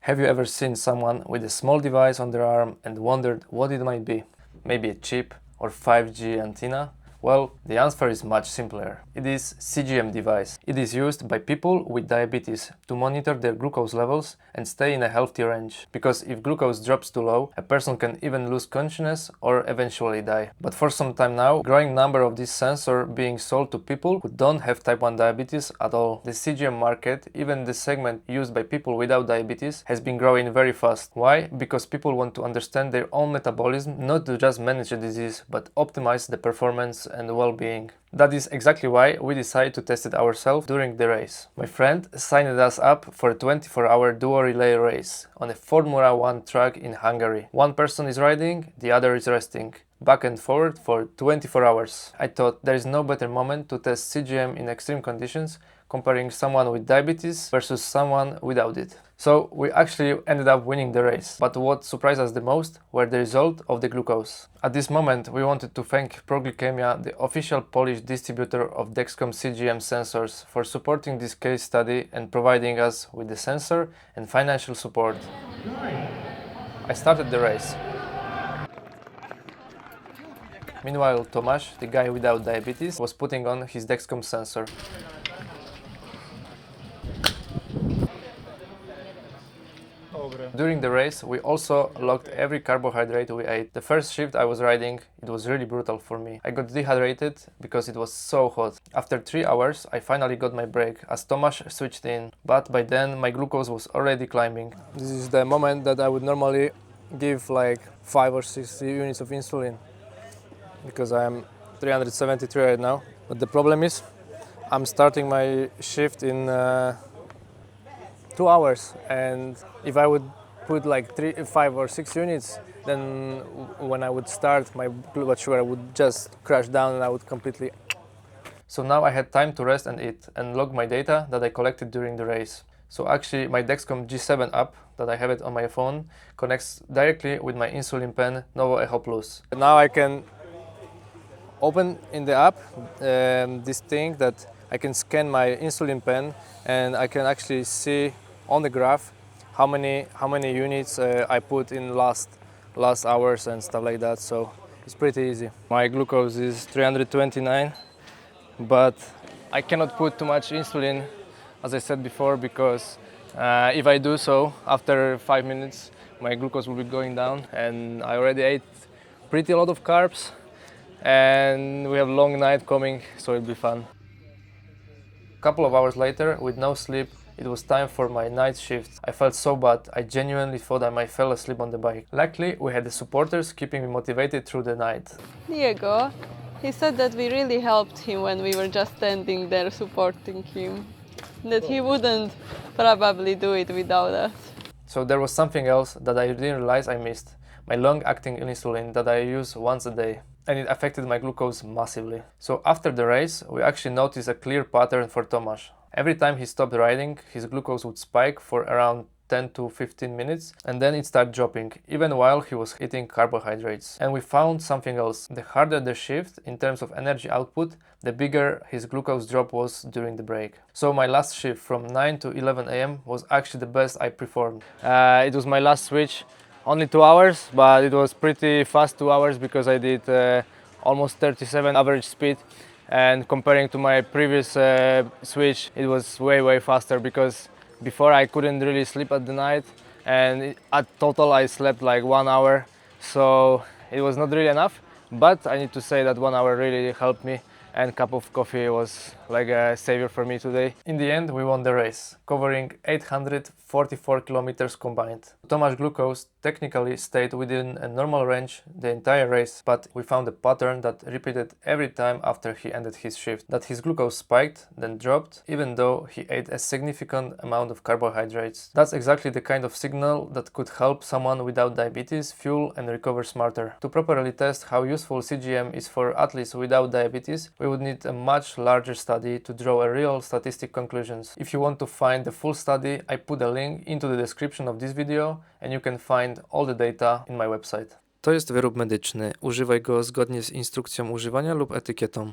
Have you ever seen someone with a small device on their arm and wondered what it might be? Maybe a chip or 5G antenna? Well, the answer is much simpler. It is CGM device. It is used by people with diabetes to monitor their glucose levels and stay in a healthy range. Because if glucose drops too low, a person can even lose consciousness or eventually die. But for some time now, a growing number of these sensors being sold to people who don't have type 1 diabetes at all. The CGM market, even the segment used by people without diabetes, has been growing very fast. Why? Because people want to understand their own metabolism, not to just manage a disease, but optimize the performance and well-being. That is exactly why we decided to test it ourselves during the race. My friend signed us up for a 24-hour duo relay race on a Formula 1 track in Hungary. One person is riding, the other is resting, back and forward for 24 hours. I thought there is no better moment to test CGM in extreme conditions, comparing someone with diabetes versus someone without it. So we actually ended up winning the race. But what surprised us the most were the result of the glucose. At this moment, we wanted to thank Proglikemia, the official Polish distributor of Dexcom CGM sensors, for supporting this case study and providing us with the sensor and financial support. I started the race. Meanwhile, Tomasz, the guy without diabetes, was putting on his Dexcom sensor. During the race, we also logged every carbohydrate we ate. The first shift I was riding, it was really brutal for me. I got dehydrated because it was so hot. After 3 hours, I finally got my break as Tomasz switched in, but by then my glucose was already climbing. This is the moment that I would normally give like 5 or 6 units of insulin, because I am 373 right now. But the problem is, I'm starting my shift in 2 hours, and if I would put like 5 or 6 units, then when I would start, my blood sugar would just crash down and I would completely... So now I had time to rest and eat and log my data that I collected during the race. So actually my Dexcom G7 app, that I have it on my phone, connects directly with my insulin pen Novo Echo Plus. Now I can open in the app this thing that I can scan my insulin pen, and I can actually see on the graph how many units I put in last hours and stuff like that. So it's pretty easy. My glucose is 329, but I cannot put too much insulin, as I said before, because if I do so, after 5 minutes my glucose will be going down, and I already ate pretty a lot of carbs and we have long night coming, so it'll be fun. A couple of hours later, with no sleep, it was time for my night shift. I felt so bad, I genuinely thought I might fall asleep on the bike. Luckily, we had the supporters keeping me motivated through the night. Diego, he said that we really helped him when we were just standing there supporting him. That he wouldn't probably do it without us. So there was something else that I didn't realize I missed. My long-acting insulin that I use once a day. And it affected my glucose massively. So after the race, we actually noticed a clear pattern for Tomasz. Every time he stopped riding, his glucose would spike for around 10 to 15 minutes, and then it started dropping, even while he was eating carbohydrates. And we found something else. The harder the shift in terms of energy output, the bigger his glucose drop was during the break. So my last shift from 9 to 11 AM was actually the best I performed. It was my last switch. Only 2 hours, but it was pretty fast 2 hours because I did almost 37 average speed. And comparing to my previous switch, it was way faster, because before I couldn't really sleep at the night, and at total I slept like 1 hour, so it was not really enough. But I need to say that 1 hour really helped me, and a cup of coffee was like a savior for me today. In the end, we won the race, covering 844 kilometers combined. Tomasz glucose technically stayed within a normal range the entire race, but we found a pattern that repeated every time after he ended his shift, that his glucose spiked, then dropped, even though he ate a significant amount of carbohydrates. That's exactly the kind of signal that could help someone without diabetes fuel and recover smarter. To properly test how useful CGM is for athletes without diabetes, we would need a much larger study to draw a real statistic conclusions. If you want to find the full study, I put a link into the description of this video, and you can find all the data in my website. To jest wyrób medyczny. Używaj go zgodnie z instrukcją używania lub etykietą.